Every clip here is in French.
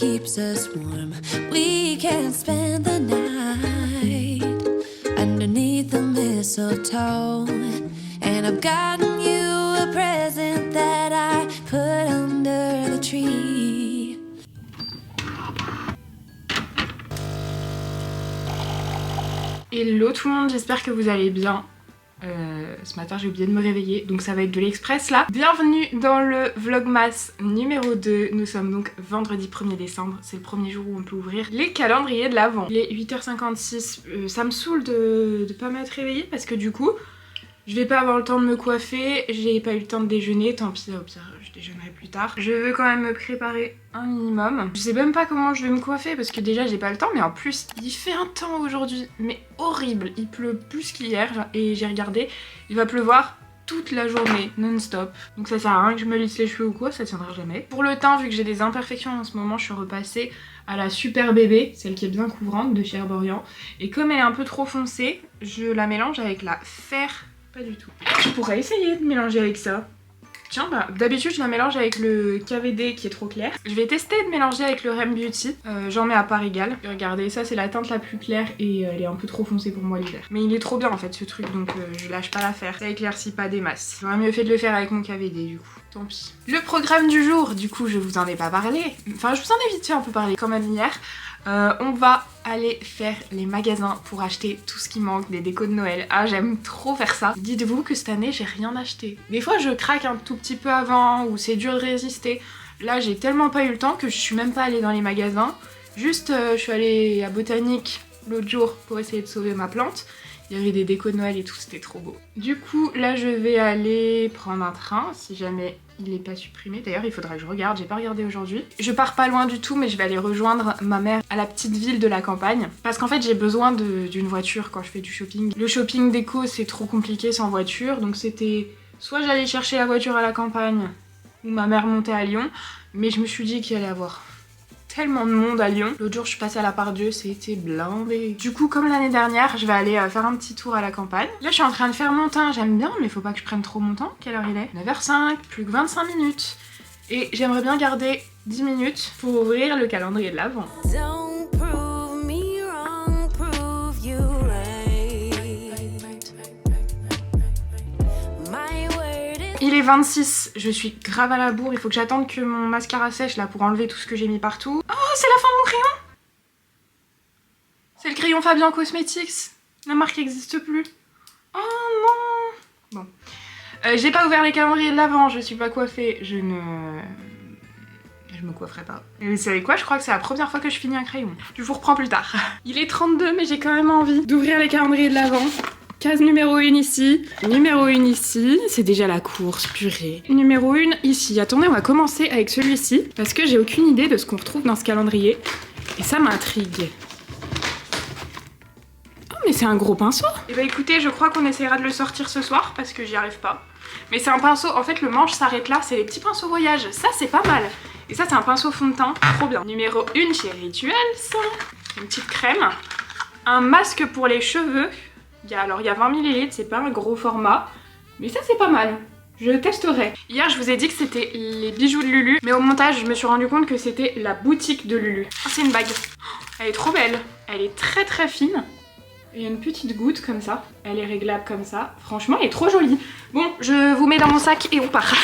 keeps us warm. We can spend the night underneath the mistletoe. And I've gotten you a present that I put under the tree. Hello tout le monde, j'espère que vous allez bien. Ce matin j'ai oublié de me réveiller, donc ça va être de l'express là. Bienvenue dans le vlogmas numéro 2. Nous sommes donc vendredi 1er décembre, c'est le premier jour où on peut ouvrir les calendriers de l'Avent. Il est 8h56, ça me saoule de pas m'être réveillée parce que du coup je vais pas avoir le temps de me coiffer, j'ai pas eu le temps de déjeuner, tant pis, au pire je déjeunerai plus tard. Je veux quand même me préparer un minimum. Je sais même pas comment je vais me coiffer parce que déjà j'ai pas le temps, mais en plus il fait un temps aujourd'hui, mais horrible. Il pleut plus qu'hier et j'ai regardé, il va pleuvoir toute la journée, non-stop. Donc ça sert à rien que je me lisse les cheveux ou quoi, ça tiendra jamais. Pour le teint, vu que j'ai des imperfections en ce moment, je suis repassée à la Super Bébé, celle qui est bien couvrante de chez Herborian. Et comme elle est un peu trop foncée, je la mélange avec la Fer. Pas du tout. Je pourrais essayer de mélanger avec ça. Tiens, bah d'habitude je la mélange avec le KVD qui est trop clair. Je vais tester de mélanger avec le Rem Beauty. J'en mets à part égale. Regardez, ça c'est la teinte la plus claire et elle est un peu trop foncée pour moi l'hiver. Mais il est trop bien en fait ce truc, donc je lâche pas l'affaire. Ça éclaircit pas des masses. J'aurais mieux fait de le faire avec mon KVD du coup. Tant pis. Le programme du jour, du coup je vous en ai pas parlé. Enfin je vous en ai vite fait un peu parlé quand même hier. On va aller faire les magasins pour acheter tout ce qui manque, des décos de Noël. Ah j'aime trop faire ça. Dites-vous que cette année j'ai rien acheté. Des fois je craque un tout petit peu avant ou c'est dur de résister. Là j'ai tellement pas eu le temps que je suis même pas allée dans les magasins. Juste je suis allée à Botanique l'autre jour pour essayer de sauver ma plante. Il y avait des décos de Noël et tout, c'était trop beau. Du coup, là, je vais aller prendre un train, si jamais il n'est pas supprimé. D'ailleurs, il faudra que je regarde, j'ai pas regardé aujourd'hui. Je pars pas loin du tout, mais je vais aller rejoindre ma mère à la petite ville de la campagne. Parce qu'en fait, j'ai besoin d'une voiture quand je fais du shopping. Le shopping déco, c'est trop compliqué sans voiture, donc c'était... Soit j'allais chercher la voiture à la campagne, ou ma mère montait à Lyon, mais je me suis dit qu'il allait y avoir tellement de monde à Lyon. L'autre jour je suis passée à la Part-Dieu, c'était blindé. Du coup comme l'année dernière, je vais aller faire un petit tour à la campagne. Là je suis en train de faire mon teint, j'aime bien mais faut pas que je prenne trop mon temps. Quelle heure il est? 9h05, plus que 25 minutes. Et j'aimerais bien garder 10 minutes pour ouvrir le calendrier de l'Avent. Il est 26, je suis grave à la bourre, il faut que j'attende que mon mascara sèche là pour enlever tout ce que j'ai mis partout. Oh, c'est la fin de mon crayon! C'est le crayon Fabien Cosmetics. La marque n'existe plus. Oh non! Bon. J'ai pas ouvert les calendriers de l'Avent, je suis pas coiffée, je me coifferai pas. Et vous savez quoi, je crois que c'est la première fois que je finis un crayon. Je vous reprends plus tard. Il est 32 mais j'ai quand même envie d'ouvrir les calendriers de l'Avent. Case numéro 1 ici, numéro 1 ici, c'est déjà la course, purée. Numéro 1 ici, attendez on va commencer avec celui-ci, parce que j'ai aucune idée de ce qu'on retrouve dans ce calendrier, et ça m'intrigue. Oh mais c'est un gros pinceau. Et bah écoutez, je crois qu'on essaiera de le sortir ce soir, parce que j'y arrive pas. Mais c'est un pinceau, en fait le manche s'arrête là, c'est les petits pinceaux voyage, ça c'est pas mal. Et ça c'est un pinceau fond de teint, trop bien. Numéro 1 chez Rituels, une petite crème, un masque pour les cheveux. Alors il y a 20 ml, c'est pas un gros format, mais ça c'est pas mal, je testerai. Hier je vous ai dit que c'était les bijoux de Lulu, mais au montage je me suis rendu compte que c'était la boutique de Lulu. Oh, c'est une bague, elle est trop belle, elle est très très fine, il y a une petite goutte comme ça, elle est réglable comme ça, franchement elle est trop jolie. Bon, je vous mets dans mon sac et on part.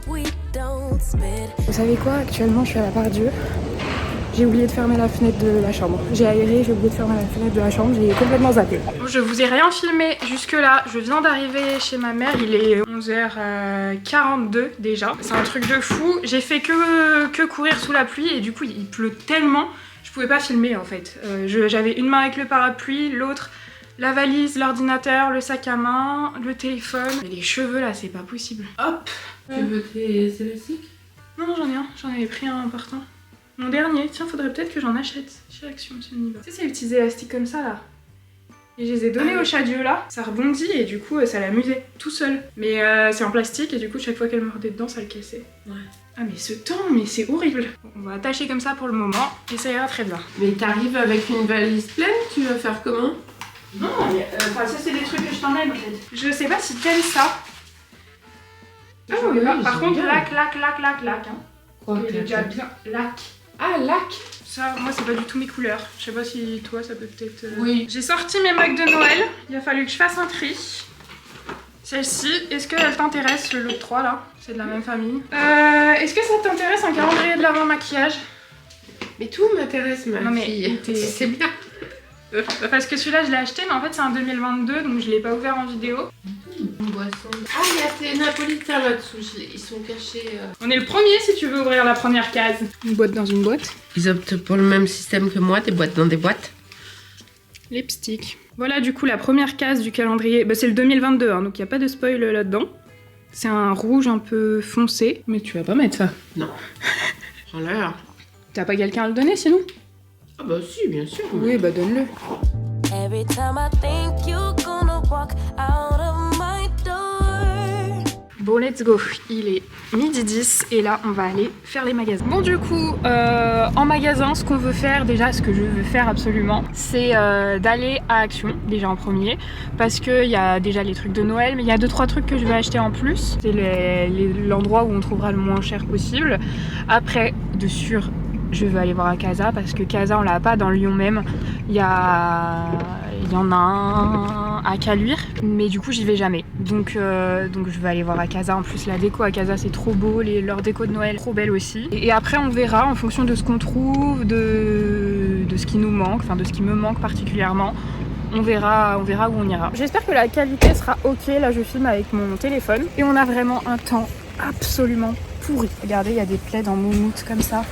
Vous savez quoi, actuellement je suis à la Part-Dieu. J'ai oublié de fermer la fenêtre de la chambre. J'ai aéré, j'ai oublié de fermer la fenêtre de la chambre, j'ai complètement zappé. Je vous ai rien filmé jusque là, je viens d'arriver chez ma mère, il est 11h42 déjà. C'est un truc de fou, j'ai fait que courir sous la pluie et du coup il pleut tellement, je pouvais pas filmer en fait. J'avais une main avec le parapluie, l'autre la valise, l'ordinateur, le sac à main, le téléphone. Mais les cheveux là c'est pas possible. Hop. Tu veux tes élastiques? Non j'en ai un, j'en avais pris un important. Mon dernier, tiens, faudrait peut-être que j'en achète chez Action si on y va. Tu sais, c'est les petits élastiques comme ça là. Et je les ai donnés au chat Dieu là. Ça rebondit et du coup, ça l'amusait tout seul. Mais c'est en plastique et du coup, chaque fois qu'elle mordait dedans, ça le cassait. Ouais. Ah, mais ce temps, mais c'est horrible. Bon, on va attacher comme ça pour le moment et ça ira très bien. Mais t'arrives avec une valise pleine, tu vas faire comment? Non, ça, c'est des trucs que je t'emmène en fait. Je sais pas si t'aimes ça. Ah, oui, par contre, lac. Hein. Il est déjà bien lac. Ah, lac. Ça, moi, c'est pas du tout mes couleurs. Je sais pas si toi, ça peut peut-être... Oui. J'ai sorti mes mugs de Noël. Il a fallu que je fasse un tri. Celle-ci, est-ce qu'elle t'intéresse, le lot 3 là? C'est de la même famille. Est-ce que ça t'intéresse un calendrier de l'avant maquillage? Mais tout m'intéresse, ma fille. C'est bien. Parce que celui-là, je l'ai acheté, mais en fait, c'est un 2022, donc je l'ai pas ouvert en vidéo. Une boisson. Ah, il y a tes napolitains là-dessous. Ils sont cachés. On est le premier si tu veux ouvrir la première case. Une boîte dans une boîte. Ils optent pour le même système que moi, des boîtes dans des boîtes. Lipstick. Voilà du coup la première case du calendrier. Bah, c'est le 2022, hein, donc il n'y a pas de spoil là-dedans. C'est un rouge un peu foncé. Mais tu vas pas mettre ça. Non. J'en l'air. T'as pas quelqu'un à le donner sinon? Ah bah si, bien sûr. Oui, bah donne-le. Every time I think you're gonna walk out of my door. Bon, let's go. Il est 12h10 et là, on va aller faire les magasins. Bon, du coup, en magasin, ce qu'on veut faire, déjà, ce que je veux faire absolument, c'est d'aller à Action, déjà en premier, parce qu'il y a déjà les trucs de Noël, mais il y a 2-3 trucs que je vais acheter en plus. C'est l'endroit où on trouvera le moins cher possible. Après, de sûr, je veux aller voir à Casa, parce que Casa, on l'a pas dans Lyon même. Il y en a un à Caluire, mais du coup j'y vais jamais. Donc je vais aller voir à Casa. En plus la déco à Casa c'est trop beau, leur déco de Noël trop belle aussi. Et après on verra en fonction de ce qu'on trouve, de ce qui nous manque, enfin de ce qui me manque particulièrement. On verra où on ira. J'espère que la qualité sera ok. Là je filme avec mon téléphone et on a vraiment un temps absolument pourri. Regardez, il y a des plaids en moumoute comme ça.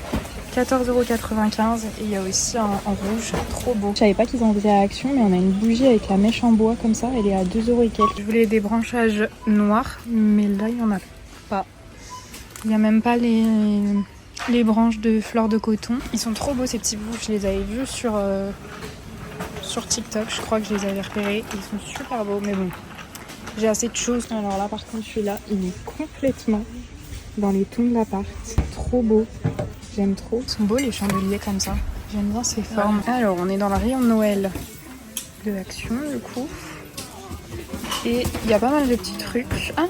14,95€ et il y a aussi en rouge, trop beau. Je savais pas qu'ils en faisaient à Action, mais on a une bougie avec la mèche en bois comme ça, elle est à 2€ et quelques. Je voulais des branchages noirs, mais là il y en a pas. Il y a même pas les branches de fleurs de coton. Ils sont trop beaux ces petits bouts, je les avais vus sur TikTok, je crois que je les avais repérés. Ils sont super beaux, mais bon, j'ai assez de choses. Alors là par contre celui-là, il est complètement dans les tons de l'appart, trop beau. J'aime trop. Ils sont beaux les chandeliers comme ça. J'aime bien ces formes. Alors on est dans le rayon de Noël de Action du coup. Et il y a pas mal de petits trucs. Ah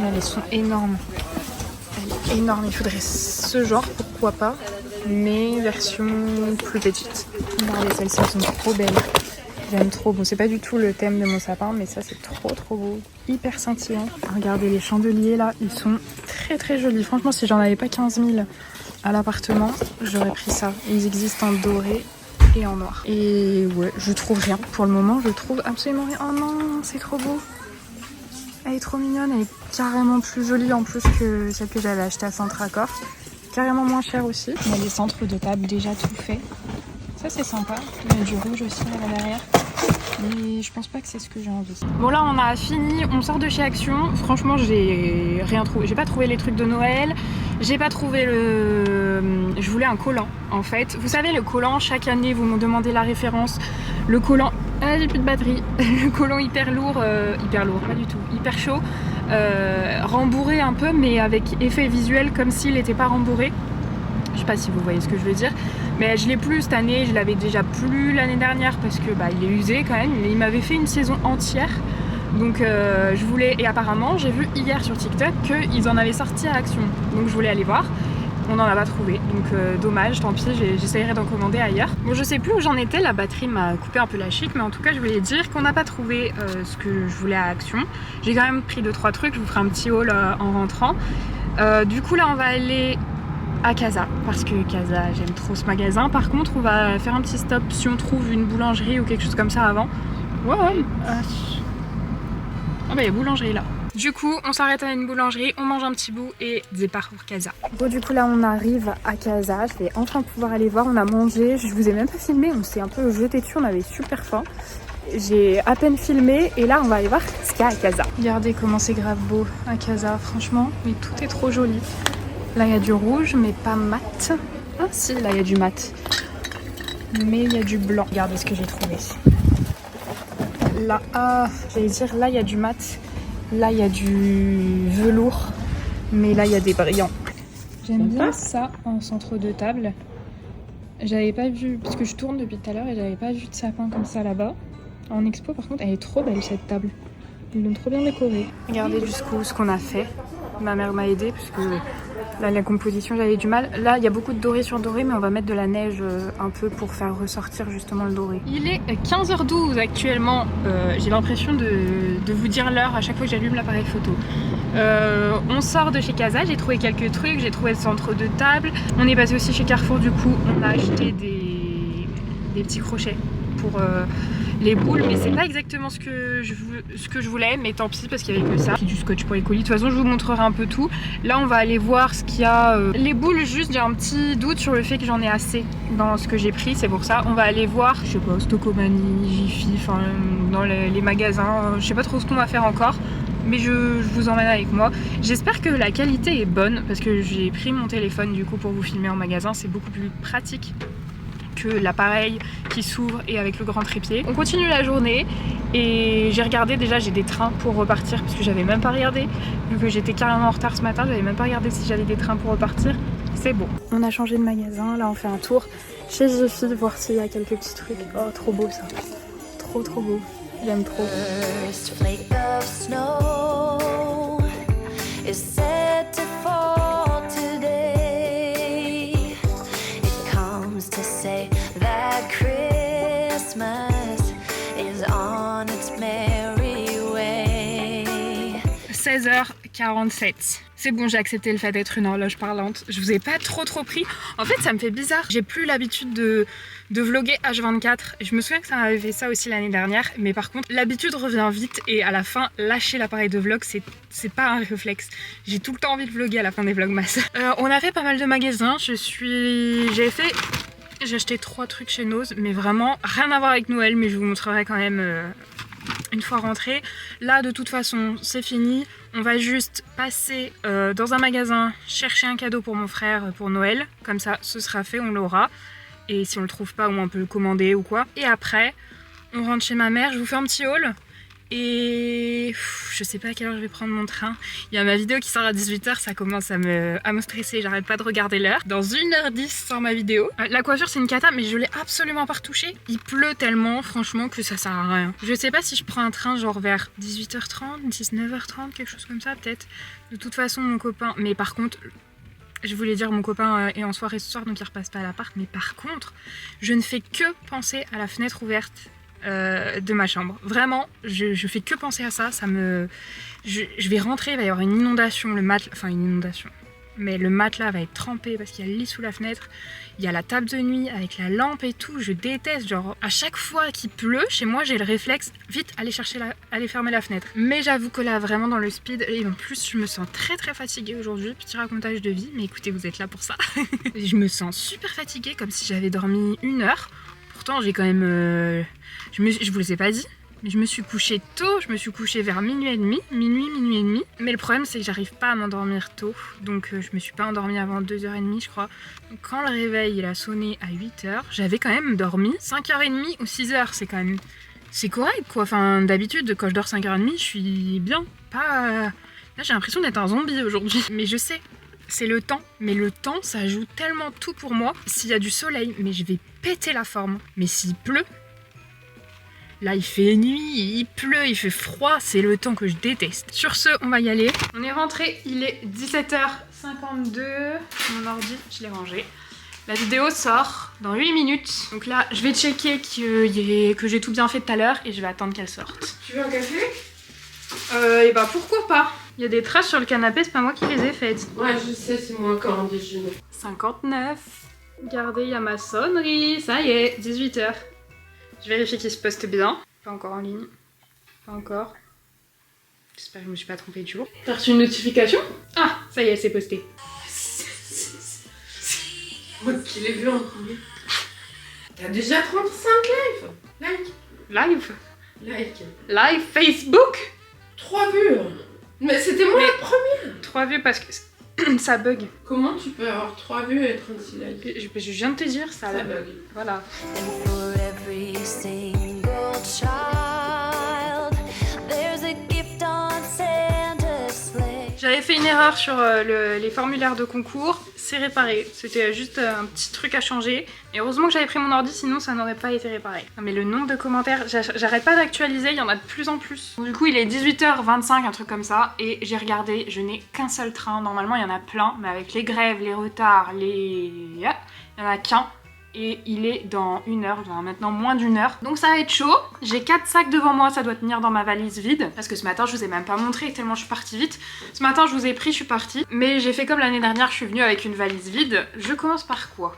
mais elles sont énormes. Elle est énorme. Il faudrait ce genre, pourquoi pas. Mais version plus petite. Regardez, celles-ci sont trop belles. J'aime trop. Bon, c'est pas du tout le thème de mon sapin, mais ça c'est trop beau. Hyper scintillant. Regardez les chandeliers là, ils sont très jolis. Franchement, si j'en avais pas 15 000 à l'appartement, j'aurais pris ça. Ils existent en doré et en noir. Et ouais, je trouve rien. Pour le moment, je trouve absolument rien. Oh non, c'est trop beau. Elle est trop mignonne. Elle est carrément plus jolie en plus que celle que j'avais achetée à Centracor. Carrément moins chère aussi. Il y a des centres de table déjà tout faits. Ça c'est sympa. Il y a du rouge aussi là derrière. Mais je pense pas que c'est ce que j'ai envie. Bon là on a fini, on sort de chez Action. Franchement j'ai rien trouvé. J'ai pas trouvé les trucs de Noël. J'ai pas trouvé je voulais un collant en fait. Vous savez le collant, chaque année vous me demandez la référence. Le collant, j'ai plus de batterie. Le collant hyper lourd, pas du tout, hyper chaud. Rembourré un peu mais avec effet visuel comme s'il n'était pas rembourré. Je sais pas si vous voyez ce que je veux dire. Mais je l'ai plus cette année, je l'avais déjà plus l'année dernière parce que il est usé quand même. Il m'avait fait une saison entière. Donc je voulais, et apparemment j'ai vu hier sur TikTok qu'ils en avaient sorti à Action. Donc je voulais aller voir. On n'en a pas trouvé. Donc dommage, tant pis, j'essayerai d'en commander ailleurs. Bon je sais plus où j'en étais, la batterie m'a coupé un peu la chic. Mais en tout cas je voulais dire qu'on n'a pas trouvé ce que je voulais à Action. J'ai quand même pris 2-3 trucs, je vous ferai un petit haul en rentrant. Du coup là on va aller à Casa, parce que Casa, j'aime trop ce magasin. Par contre, on va faire un petit stop si on trouve une boulangerie ou quelque chose comme ça avant. Ouais. Ah bah il y a boulangerie là. Du coup, on s'arrête à une boulangerie, on mange un petit bout et départ pour Casa. Bon, du coup là, on arrive à Casa. Je vais enfin pouvoir aller voir. On a mangé. Je vous ai même pas filmé. On s'est un peu jeté dessus. On avait super faim. J'ai à peine filmé et là, on va aller voir ce qu'il y a à Casa. Regardez comment c'est grave beau à Casa, franchement. Mais tout est trop joli. Là il y a du rouge mais pas mat. Ah si, là il y a du mat. Mais il y a du blanc. Regardez ce que j'ai trouvé. Là, j'allais dire là il y a du mat. Là il y a du velours. Mais là il y a des brillants. J'aime bien ça en centre de table. J'avais pas vu, parce que je tourne depuis tout à l'heure et j'avais pas vu de sapin comme ça là-bas. En expo par contre elle est trop belle cette table. Ils l'ont trop bien décorée. Regardez jusqu'où ce qu'on a fait. Ma mère m'a aidée parce que Là, la composition, j'avais du mal. Là, il y a beaucoup de doré sur doré, mais on va mettre de la neige un peu pour faire ressortir justement le doré. Il est 15h12 actuellement. J'ai l'impression de vous dire l'heure à chaque fois que j'allume l'appareil photo. On sort de chez Casa, j'ai trouvé quelques trucs, j'ai trouvé le centre de table. On est passé aussi chez Carrefour, du coup, on a acheté des petits crochets pour les boules, mais c'est pas exactement ce que je voulais, mais tant pis parce qu'il y avait que ça. Puis du scotch pour les colis. De toute façon, je vous montrerai un peu tout. Là, on va aller voir ce qu'il y a. Les boules, juste, j'ai un petit doute sur le fait que j'en ai assez dans ce que j'ai pris, c'est pour ça. On va aller voir, je sais pas, Stocomanie, Jiffy, enfin, dans les magasins. Je sais pas trop ce qu'on va faire encore, mais je vous emmène avec moi. J'espère que la qualité est bonne parce que j'ai pris mon téléphone du coup pour vous filmer en magasin, c'est beaucoup plus pratique que l'appareil qui s'ouvre et avec le grand trépied. On continue la journée et j'ai regardé, déjà j'ai des trains pour repartir parce que j'avais même pas regardé, vu que j'étais carrément en retard ce matin, j'avais même pas regardé si j'avais des trains pour repartir. C'est bon. On a changé de magasin, là on fait un tour chez Jiffy, voir s'il y a quelques petits trucs. Oh, trop beau ça. Trop beau. J'aime trop. First flake of snow is set to fall today. It comes to say that Christmas is on its merry way. 16h47. C'est bon, j'ai accepté le fait d'être une horloge parlante. Je vous ai pas trop pris. En fait, ça me fait bizarre. J'ai plus l'habitude de vlogger H24. Je me souviens que ça m'avait fait ça aussi l'année dernière. Mais par contre, l'habitude revient vite. Et à la fin, lâcher l'appareil de vlog, c'est pas un réflexe. J'ai tout le temps envie de vlogger à la fin des vlogmas. On a fait pas mal de magasins. J'ai acheté 3 trucs chez Nose. Mais vraiment, rien à voir avec Noël. Mais je vous montrerai quand même une fois rentrée. Là, de toute façon, c'est fini. On va juste passer dans un magasin, chercher un cadeau pour mon frère pour Noël. Comme ça, ce sera fait, on l'aura. Et si on le trouve pas, ou on peut le commander ou quoi. Et après, on rentre chez ma mère. Je vous fais un petit haul. Et je sais pas à quelle heure je vais prendre mon train. Il y a ma vidéo qui sort à 18h, ça commence à me stresser, j'arrête pas de regarder l'heure. Dans 1h10 sort ma vidéo. La coiffure c'est une cata, mais je l'ai absolument pas retouchée. Il pleut tellement franchement que ça sert à rien. Je sais pas si je prends un train genre vers 18h30, 19h30, quelque chose comme ça peut-être. De toute façon mon copain, mais par contre... Je voulais dire mon copain est en soirée ce soir donc il repasse pas à l'appart, mais par contre je ne fais que penser à la fenêtre ouverte de ma chambre. Vraiment, je fais que penser à ça. Je vais rentrer, il va y avoir une inondation, mais le matelas va être trempé parce qu'il y a le lit sous la fenêtre. Il y a la table de nuit avec la lampe et tout. Je déteste, genre à chaque fois qu'il pleut, chez moi j'ai le réflexe vite aller fermer la fenêtre. Mais j'avoue que là vraiment dans le speed et en plus je me sens très fatiguée aujourd'hui. Petit racontage de vie, mais écoutez vous êtes là pour ça. Je me sens super fatiguée comme si j'avais dormi 1 heure. Pourtant j'ai quand même... je vous les ai pas dit, mais je me suis couchée tôt, je me suis couchée vers minuit et demi. Mais le problème c'est que j'arrive pas à m'endormir tôt, donc je me suis pas endormie avant 2h30 je crois. Donc quand le réveil il a sonné à 8h, j'avais quand même dormi 5h30 ou 6h, c'est quand même... C'est correct quoi, enfin d'habitude quand je dors 5h30 je suis bien, pas... Là j'ai l'impression d'être un zombie aujourd'hui, mais je sais... C'est le temps, mais le temps ça joue tellement tout pour moi. S'il y a du soleil, mais je vais péter la forme. Mais s'il pleut, là il fait nuit, il pleut, il fait froid, c'est le temps que je déteste. Sur ce, on va y aller. On est rentré, il est 17h52. Mon ordi, je l'ai rangé. La vidéo sort dans 8 minutes. Donc là, je vais checker que j'ai tout bien fait tout à l'heure et je vais attendre qu'elle sorte. Tu veux un café? Et bah pourquoi pas. Il y a des traces sur le canapé, c'est pas moi qui les ai faites. Ouais, je sais, c'est moi encore en déjeuner. 59. Regardez, il y a ma sonnerie. Ça y est, 18h. Je vérifie qu'il se poste bien. Pas encore en ligne. Pas encore. J'espère que je me suis pas trompée de jour. T'as reçu une notification? Ah, ça y est, c'est posté. Moi qui l'ai vu en premier. T'as déjà 35 Live Facebook. 3 vues. Mais c'était moi la première. 3 vues parce que ça bug. Comment tu peux avoir 3 vues et 36 likes? Je viens de te dire, ça bug. Voilà. And for every single child, there's a gift on Santa's sleigh. J'avais fait une erreur sur les formulaires de concours, c'est réparé. C'était juste un petit truc à changer. Et heureusement que j'avais pris mon ordi, sinon ça n'aurait pas été réparé. Non mais le nombre de commentaires, j'arrête pas d'actualiser, il y en a de plus en plus. Du coup il est 18h25, un truc comme ça, et j'ai regardé, je n'ai qu'un seul train. Normalement il y en a plein, mais avec les grèves, les retards, il y en a qu'un. Et il est dans 1 heure, dans maintenant moins d'1 heure. Donc ça va être chaud. J'ai 4 sacs devant moi, ça doit tenir dans ma valise vide. Parce que ce matin, je vous ai même pas montré tellement je suis partie vite. Ce matin, je vous ai pris, je suis partie. Mais j'ai fait comme l'année dernière, je suis venue avec une valise vide. Je commence par quoi?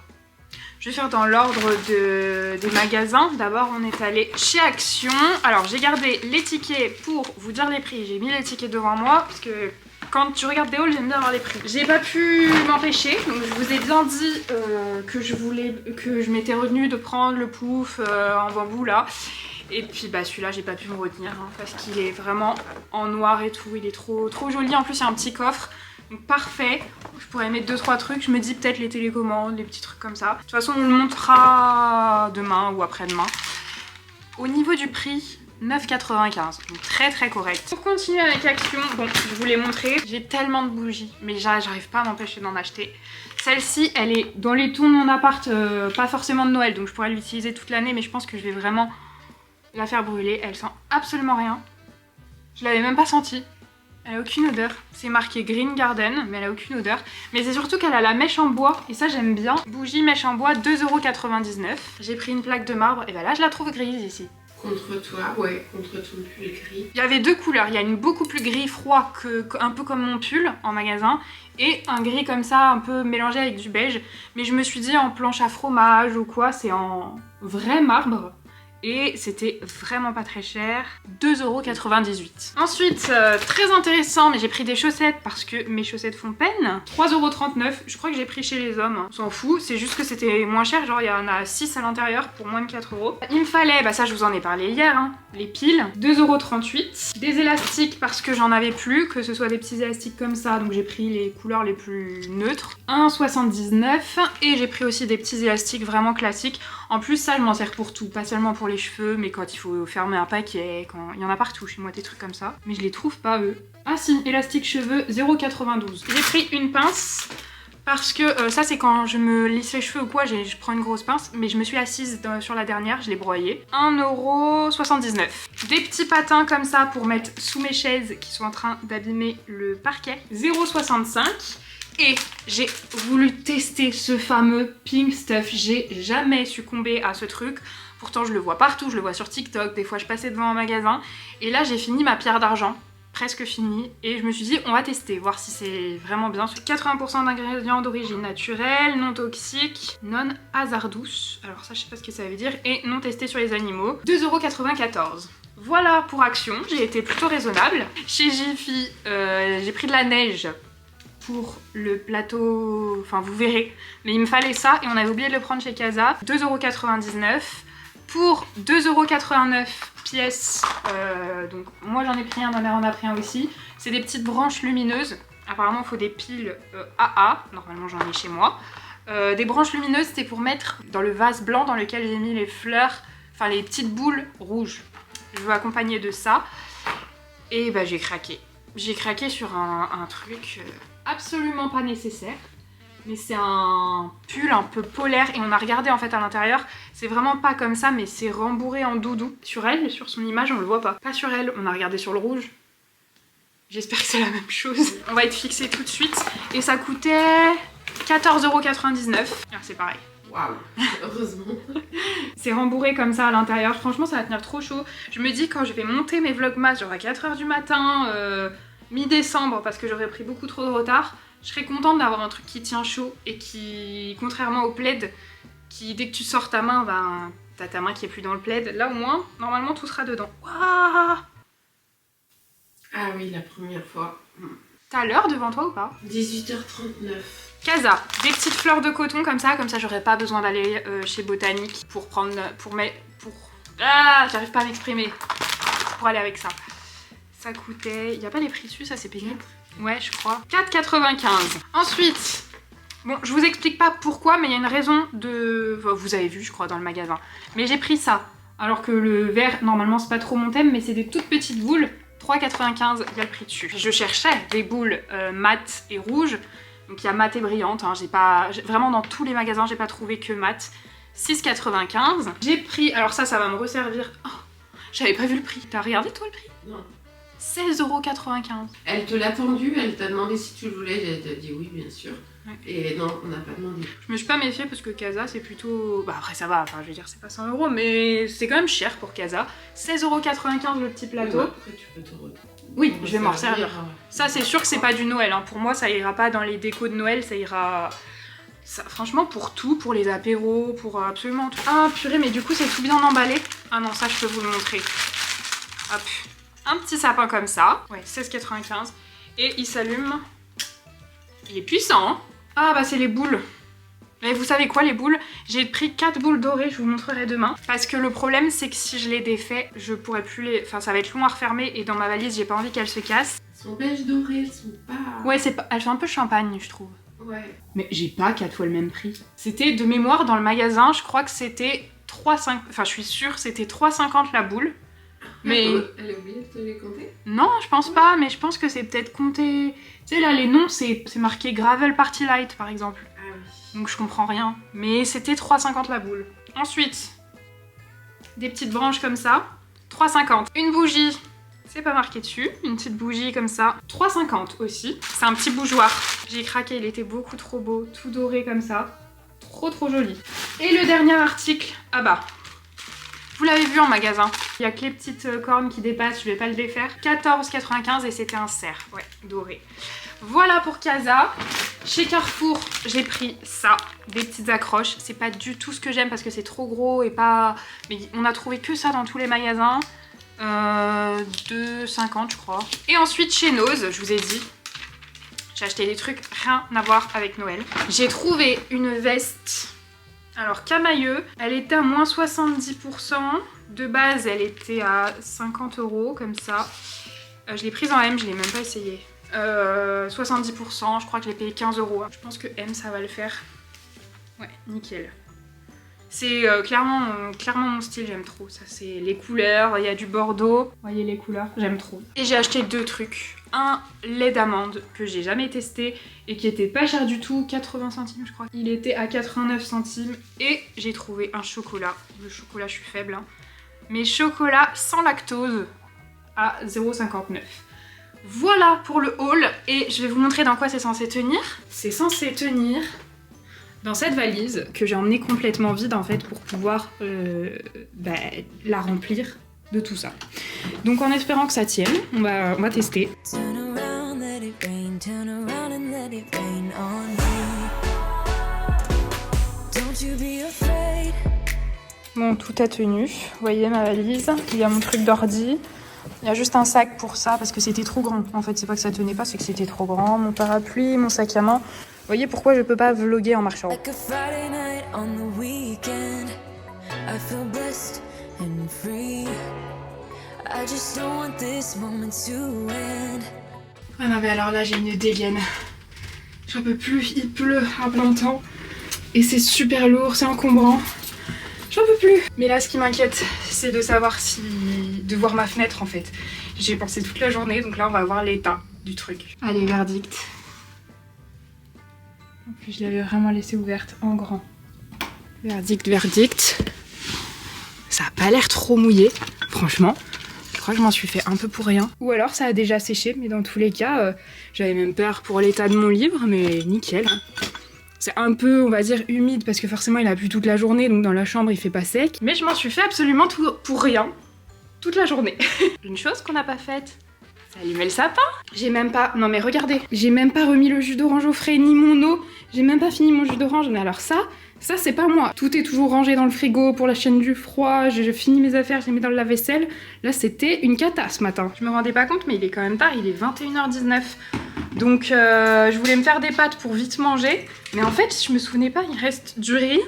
Je vais faire dans l'ordre des magasins. D'abord, on est allé chez Action. Alors, j'ai gardé les tickets pour vous dire les prix. J'ai mis les tickets devant moi parce que quand je regarde des hauls, j'aime bien avoir les prix. J'ai pas pu m'empêcher, donc je vous ai bien dit que je m'étais retenue de prendre le pouf en bambou là. Et puis bah celui-là j'ai pas pu me retenir hein, parce qu'il est vraiment en noir et tout, il est trop joli. En plus il y a un petit coffre, donc parfait. Je pourrais mettre 2-3 trucs, je me dis peut-être les télécommandes, les petits trucs comme ça. De toute façon on le montrera demain ou après-demain. Au niveau du prix, 9,95, donc très correct. Pour continuer avec Action, bon je vous l'ai montré, j'ai tellement de bougies, mais j'arrive pas à m'empêcher d'en acheter. Celle-ci, elle est dans les tons de mon appart, pas forcément de Noël, donc je pourrais l'utiliser toute l'année, mais je pense que je vais vraiment la faire brûler. Elle sent absolument rien. Je l'avais même pas sentie. Elle a aucune odeur. C'est marqué Green Garden, mais elle a aucune odeur. Mais c'est surtout qu'elle a la mèche en bois, et ça j'aime bien. Bougie mèche en bois, 2,99 €. J'ai pris une plaque de marbre, et ben là je la trouve grise ici. Contre toi, ouais, contre ton pull gris. Il y avait 2 couleurs, il y a une beaucoup plus gris froid, un peu comme mon pull en magasin, et un gris comme ça, un peu mélangé avec du beige. Mais je me suis dit en planche à fromage ou quoi, c'est en vrai marbre. Et c'était vraiment pas très cher, 2,98 €. Ensuite, très intéressant, mais j'ai pris des chaussettes parce que mes chaussettes font peine. 3,39 €, je crois que j'ai pris chez les hommes, hein. On s'en fout, c'est juste que c'était moins cher, genre il y en a 6 à l'intérieur pour moins de 4 €. Il me fallait, bah ça je vous en ai parlé hier, hein, les piles, 2,38 €. Des élastiques parce que j'en avais plus, que ce soit des petits élastiques comme ça, donc j'ai pris les couleurs les plus neutres, 1,79 €. Et j'ai pris aussi des petits élastiques vraiment classiques. En plus ça je m'en sers pour tout, pas seulement pour les cheveux, mais quand il faut fermer un paquet, quand il y en a partout chez moi des trucs comme ça. Mais je les trouve pas eux. Ah si, élastique cheveux 0,92 €. J'ai pris une pince parce que ça c'est quand je me lisse les cheveux ou quoi, je prends une grosse pince, mais je me suis assise sur la dernière, je l'ai broyée. 1,79 €. Des petits patins comme ça pour mettre sous mes chaises qui sont en train d'abîmer le parquet, 0,65 €. Et j'ai voulu tester ce fameux Pink Stuff, j'ai jamais succombé à ce truc. Pourtant je le vois partout, je le vois sur TikTok, des fois je passais devant un magasin. Et là j'ai fini ma pierre d'argent, presque finie. Et je me suis dit on va tester, voir si c'est vraiment bien. 80% d'ingrédients d'origine naturelle, non toxiques, non hasardous. Alors ça je sais pas ce que ça veut dire. Et non testé sur les animaux, 2,94 €. Voilà pour Action, j'ai été plutôt raisonnable. Chez Jiffy, j'ai pris de la neige pour le plateau, enfin vous verrez, mais il me fallait ça et on avait oublié de le prendre chez Casa, 2,99 €. Pour 2,89 € pièce, donc moi j'en ai pris un, ma mère en a pris un aussi. C'est des petites branches lumineuses, apparemment il faut des piles AA, normalement j'en ai chez moi. Des branches lumineuses c'était pour mettre dans le vase blanc dans lequel j'ai mis les fleurs, enfin les petites boules rouges. Je veux accompagner de ça et bah j'ai craqué. J'ai craqué sur un truc absolument pas nécessaire. Mais c'est un pull un peu polaire et on a regardé en fait à l'intérieur. C'est vraiment pas comme ça mais c'est rembourré en doudou. Sur elle, sur son image on le voit pas. Pas sur elle, on a regardé sur le rouge. J'espère que c'est la même chose. On va être fixé tout de suite. Et ça coûtait 14,99 €. Alors c'est pareil. Waouh, heureusement. C'est rembourré comme ça à l'intérieur. Franchement ça va tenir trop chaud. Je me dis quand je vais monter mes vlogmas genre à 4 h du matin, mi-décembre parce que j'aurais pris beaucoup trop de retard, je serais contente d'avoir un truc qui tient chaud et qui, contrairement au plaid, qui dès que tu sors ta main, ben t'as ta main qui est plus dans le plaid. Là au moins, normalement tout sera dedans. Waouh! Ah oui, la première fois. T'as l'heure devant toi ou pas? 18h39. Casa, des petites fleurs de coton comme ça j'aurais pas besoin d'aller chez Botanique pour prendre, ah, j'arrive pas à m'exprimer, pour aller avec ça. Ça coûtait, il y a pas les prix dessus, ça c'est pénible. Ouais, je crois. 4,95 €. Ensuite, bon, je vous explique pas pourquoi, mais il y a une raison de... Vous avez vu, je crois, dans le magasin. Mais j'ai pris ça. Alors que le vert, normalement, c'est pas trop mon thème, mais c'est des toutes petites boules 3,95, il y a le prix dessus. Je cherchais des boules mat et rouges. Donc il y a mat et brillante, hein. Vraiment dans tous les magasins, j'ai pas trouvé que mat. 6,95. J'ai pris, alors ça va me resservir. Oh, j'avais pas vu le prix. T'as regardé toi le prix? Non. 16,95 €. Elle te l'a tendu, elle t'a demandé si tu le voulais, elle t'a dit oui bien sûr. Ouais. Et non, on n'a pas demandé. Je me suis pas méfiée parce que Casa c'est plutôt... Bah après ça va, enfin je veux dire c'est pas 100 €, mais c'est quand même cher pour Casa. 16,95 € le petit plateau. Ouais, après tu peux te Oui, je vais m'en servir. Ça c'est sûr que c'est pas du Noël, hein. Pour moi ça ira pas dans les décos de Noël, ça ira... Ça, franchement pour tout, pour les apéros, pour absolument tout. Ah purée, mais du coup c'est tout bien emballé. Ah non, ça je peux vous le montrer. Hop. Un petit sapin comme ça. Ouais, 16,95 €. Et il s'allume. Il est puissant, hein. Ah bah c'est les boules. Mais vous savez quoi les boules? J'ai pris 4 boules dorées, je vous montrerai demain. Parce que le problème c'est que si je les défais, je pourrais plus les... Enfin ça va être long à refermer et dans ma valise j'ai pas envie qu'elles se cassent. Elles sont beige dorées, elles sont pas... Ouais, elles sont un peu champagne je trouve. Ouais. Mais j'ai pas 4 fois le même prix. C'était de mémoire dans le magasin, je crois que c'était 3,50... Enfin je suis sûre c'était 3,50 € la boule. Mais... Elle a oublié de te les compter? Non, je pense pas, mais je pense que c'est peut-être compté... Tu sais là les noms c'est marqué Gravel Party Light par exemple. Ah oui. Donc je comprends rien. Mais c'était 3,50 € la boule. Ensuite, des petites branches comme ça. 3,50 €. Une bougie, c'est pas marqué dessus. Une petite bougie comme ça. 3,50 € aussi. C'est un petit bougeoir. J'ai craqué, il était beaucoup trop beau. Tout doré comme ça. Trop joli. Et le dernier article, ah bah... Vous l'avez vu en magasin. Il y a que les petites cornes qui dépassent, je vais pas le défaire. 14,95 € et c'était un cerf, ouais, doré. Voilà pour Casa. Chez Carrefour, j'ai pris ça, des petites accroches. C'est pas du tout ce que j'aime parce que c'est trop gros et pas... Mais on a trouvé que ça dans tous les magasins. 2,50 € je crois. Et ensuite chez Nose, je vous ai dit, j'ai acheté des trucs rien à voir avec Noël. J'ai trouvé une veste... Alors camailleux, elle était à moins 70%. De base, elle était à 50 € comme ça. Je l'ai prise en M, je l'ai même pas essayé. 70%, je crois que je l'ai payé 15 €. Je pense que M, ça va le faire. Ouais, nickel. C'est clairement mon style, j'aime trop. Ça, c'est les couleurs, il y a du bordeaux. Vous voyez les couleurs, j'aime trop. Et j'ai acheté 2 trucs. Un lait d'amande que j'ai jamais testé et qui était pas cher du tout, 80 centimes je crois. Il était à 89 centimes et j'ai trouvé un chocolat. Le chocolat, je suis faible, hein. Mais chocolat sans lactose à 0,59 €. Voilà pour le haul et je vais vous montrer dans quoi c'est censé tenir. C'est censé tenir dans cette valise que j'ai emmenée complètement vide en fait pour pouvoir la remplir de tout ça. Donc en espérant que ça tienne, on va tester. Turn around, let it rain, turn around and let it rain on me. Don't you be afraid. Bon, tout a tenu. Vous voyez ma valise, il y a mon truc d'ordi. Il y a juste un sac pour ça parce que c'était trop grand. En fait, c'est pas que ça tenait pas, c'est que c'était trop grand. Mon parapluie, mon sac à main. Vous voyez pourquoi je peux pas vlogger en marchant. Like a Friday night on the weekend, I feel blessed and free. I just don't want this moment to end. Ah non mais alors là j'ai une dégaine. J'en peux plus, il pleut à plein temps. Et c'est super lourd, c'est encombrant. J'en peux plus. Mais là ce qui m'inquiète c'est de savoir de voir ma fenêtre en fait. J'ai pensé toute la journée donc là on va voir l'état du truc. Allez, verdict. En plus je l'avais vraiment laissée ouverte en grand. Verdict. Ça a pas l'air trop mouillé, franchement. Je crois que je m'en suis fait un peu pour rien. Ou alors ça a déjà séché, mais dans tous les cas, j'avais même peur pour l'état de mon livre, mais nickel. C'est un peu, on va dire, humide parce que forcément il a plu toute la journée, donc dans la chambre il fait pas sec. Mais je m'en suis fait absolument tout pour rien, toute la journée. Une chose qu'on n'a pas faite, c'est allumer le sapin. J'ai même pas, non mais regardez, j'ai même pas remis le jus d'orange au frais ni mon eau. J'ai même pas fini mon jus d'orange, mais alors ça c'est pas moi. Tout est toujours rangé dans le frigo pour la chaîne du froid, je finis mes affaires, je les mets dans le lave-vaisselle. Là c'était une cata ce matin. Je me rendais pas compte mais il est quand même tard, il est 21h19. Donc je voulais me faire des pâtes pour vite manger. Mais en fait je me souvenais pas, il reste du riz.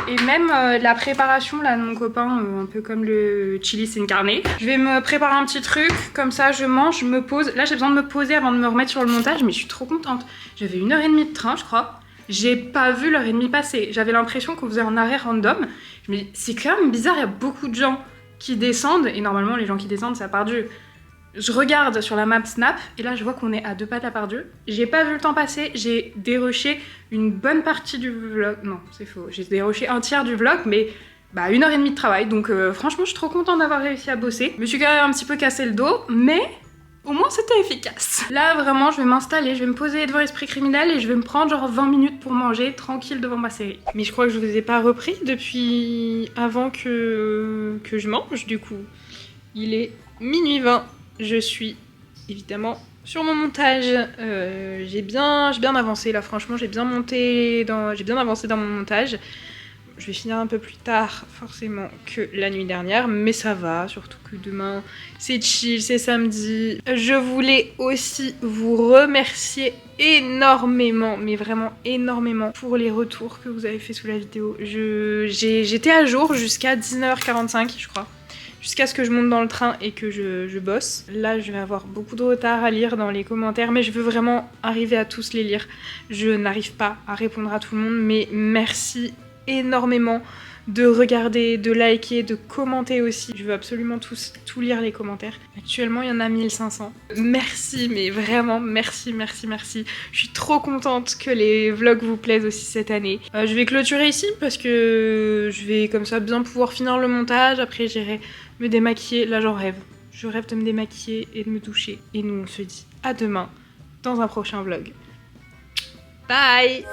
Et même la préparation là de mon copain, un peu comme le chili sin carne. Je vais me préparer un petit truc, comme ça je mange, je me pose. Là j'ai besoin de me poser avant de me remettre sur le montage, mais je suis trop contente. J'avais 1h30 de train je crois. J'ai pas vu l'heure et demie passer. J'avais l'impression qu'on faisait un arrêt random. Je me dis, c'est quand même bizarre, il y a beaucoup de gens qui descendent. Et normalement, les gens qui descendent, ça part du Je regarde sur la map Snap et là je vois qu'on est à 2 pas de la Part-Dieu. J'ai pas vu le temps passer, j'ai dérushé une bonne partie du vlog. Non, c'est faux, j'ai dérushé un tiers du vlog, mais bah 1h30 de travail. Donc franchement, je suis trop contente d'avoir réussi à bosser. Je me suis quand même un petit peu cassé le dos, mais au moins c'était efficace. Là vraiment, je vais m'installer, je vais me poser devant Esprit Criminel et je vais me prendre genre 20 minutes pour manger tranquille devant ma série. Mais je crois que je vous ai pas repris depuis avant que je mange du coup. Il est minuit 20. Je suis évidemment sur mon montage. J'ai bien avancé là, franchement, j'ai bien avancé dans mon montage. Je vais finir un peu plus tard forcément que la nuit dernière, mais ça va, surtout que demain c'est chill, c'est samedi. Je voulais aussi vous remercier énormément, mais vraiment énormément pour les retours que vous avez fait sous la vidéo. J'étais à jour jusqu'à 19h45 je crois. Jusqu'à ce que je monte dans le train et que je bosse. Là, je vais avoir beaucoup de retard à lire dans les commentaires, mais je veux vraiment arriver à tous les lire. Je n'arrive pas à répondre à tout le monde, mais merci énormément de regarder, de liker, de commenter aussi. Je veux absolument tout lire les commentaires. Actuellement, il y en a 1500. Merci, mais vraiment, merci. Je suis trop contente que les vlogs vous plaisent aussi cette année. Je vais clôturer ici parce que je vais comme ça bien pouvoir finir le montage. Après, j'irai me démaquiller. Là, j'en rêve. Je rêve de me démaquiller et de me doucher. Et nous, on se dit à demain dans un prochain vlog. Bye!